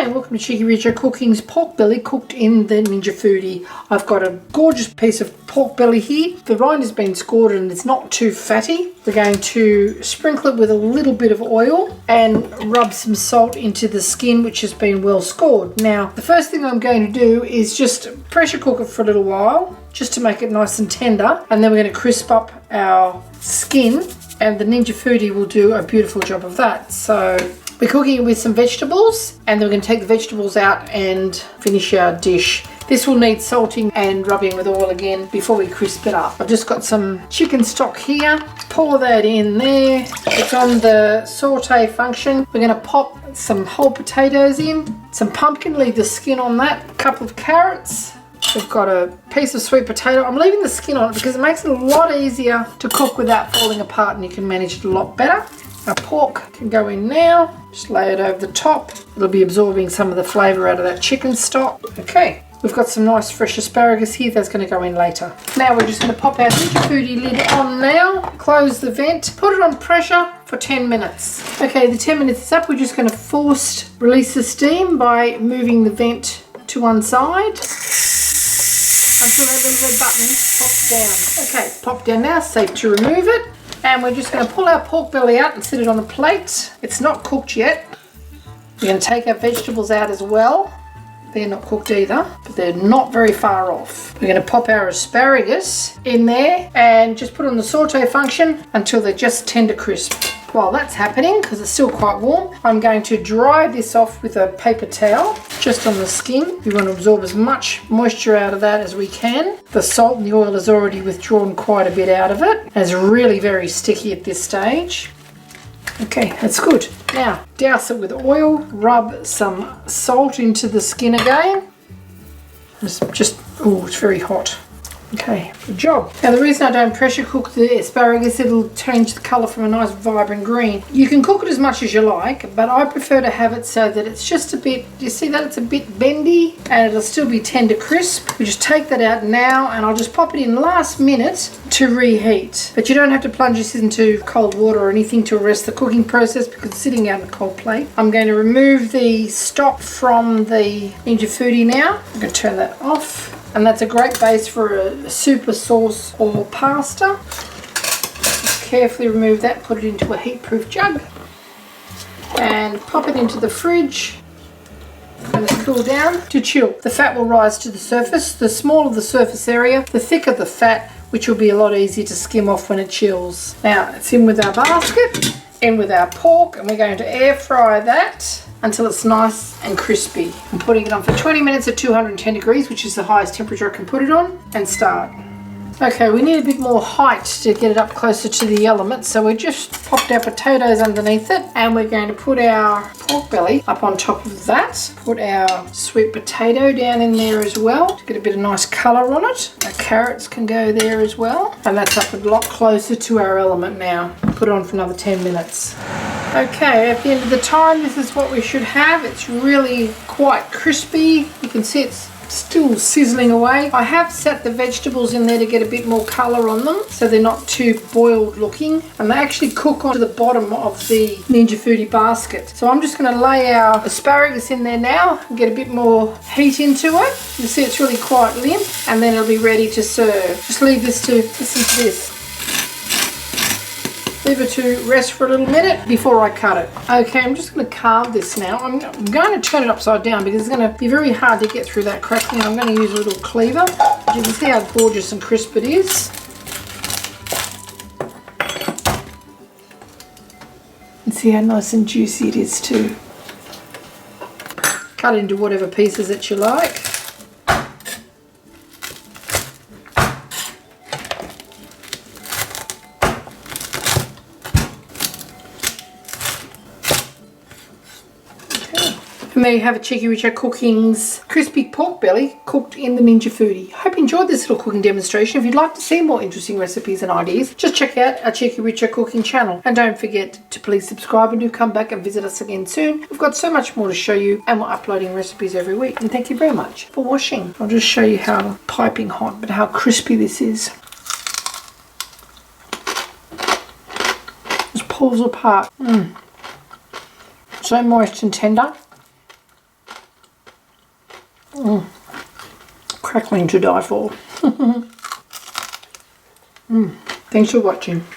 and welcome to Cheekyricho Cooking's pork belly cooked in the Ninja Foodi. I've got a gorgeous piece of pork belly here. The rind has been scored and it's not too fatty. We're going to sprinkle it with a little bit of oil and rub some salt into the skin, which has been well scored. Now, the first thing I'm going to do is just pressure cook it for a little while, just to make it nice and tender, and then we're going to crisp up our skin, and the Ninja Foodi will do a beautiful job of that. So we're cooking it with some vegetables, and then we're going to take the vegetables out and finish our dish. This will need salting and rubbing with oil again before we crisp it up. I've just got some chicken stock here. Pour that in there. It's on the saute function. We're going to pop some whole potatoes in, some pumpkin, leave the skin on that, a couple of carrots. We've got a piece of sweet potato. I'm leaving the skin on it because it makes it a lot easier to cook without falling apart, and you can manage it a lot better. Our pork can go in now. Just lay it over the top. It'll be absorbing some of the flavour out of that chicken stock. Okay, we've got some nice fresh asparagus here. That's going to go in later. Now we're just going to pop our Ninja Foodi lid on now. Close the vent. Put it on pressure for 10 minutes. Okay, the 10 minutes is up. We're just going to forced release the steam by moving the vent to one side until that little red button pops down. Okay, pop down now. Safe to remove it. And we're just going to pull our pork belly out and sit it on a plate. It's not cooked yet. We're going to take our vegetables out as well. They're not cooked either, but they're not very far off. We're going to pop our asparagus in there and just put on the saute function until they're just tender crisp. While that's happening, because it's still quite warm, I'm going to dry this off with a paper towel just on the skin. We want to absorb as much moisture out of that as we can. The salt and the oil has already withdrawn quite a bit out of it. It's really very sticky at this stage. Okay, that's good. Now, douse it with oil, rub some salt into the skin again. Oh, it's very hot. Okay, good job. Now the reason I don't pressure cook the asparagus, it'll change the colour from a nice vibrant green. You can cook it as much as you like, but I prefer to have it so that it's just a bit, you see that it's a bit bendy and it'll still be tender crisp. We just take that out now and I'll just pop it in last minute to reheat. But you don't have to plunge this into cold water or anything to arrest the cooking process because it's sitting out on a cold plate. I'm going to remove the stock from the Ninja Foodi now. I'm going to turn that off. And that's a great base for a soup, a sauce or pasta. Just carefully remove that, put it into a heat-proof jug and pop it into the fridge. Let it cool down to chill. The fat will rise to the surface. The smaller the surface area, the thicker the fat, which will be a lot easier to skim off when it chills. Now it's in with our basket, in with our pork, and we're going to air fry that until it's nice and crispy. I'm putting it on for 20 minutes at 210 degrees, which is the highest temperature I can put it on, and start. Okay, we need a bit more height to get it up closer to the element, so we just popped our potatoes underneath it, and we're going to put our pork belly up on top of that. Put our sweet potato down in there as well to get a bit of nice colour on it. Our carrots can go there as well, and that's up a lot closer to our element now. Put it on for another 10 minutes. Okay, at the end of the time, this is what we should have. It's really quite crispy. You can see it's still sizzling away. I have set the vegetables in there to get a bit more colour on them so they're not too boiled looking, and they actually cook onto the bottom of the Ninja Foodi basket. So I'm just going to lay our asparagus in there now and get a bit more heat into it. You see it's really quite limp, and then it'll be ready to serve. Just leave this to, listen to this. Leave it to rest for a little minute before I cut it. Okay, I'm just going to carve this now. I'm going to turn it upside down because it's going to be very hard to get through that crackling. I'm going to use a little cleaver. You can see how gorgeous and crisp it is. And see how nice and juicy it is too. Cut into whatever pieces that you like. And there you have it, Cheekyricho Cooking's crispy pork belly cooked in the Ninja Foodi. I hope you enjoyed this little cooking demonstration. If you'd like to see more interesting recipes and ideas, just check out our Cheekyricho Cooking channel. And don't forget to please subscribe and do come back and visit us again soon. We've got so much more to show you, and we're uploading recipes every week. And thank you very much for watching. I'll just show you how piping hot, but how crispy this is. Just pulls apart. So moist and tender. Crackling to die for. Thanks for watching.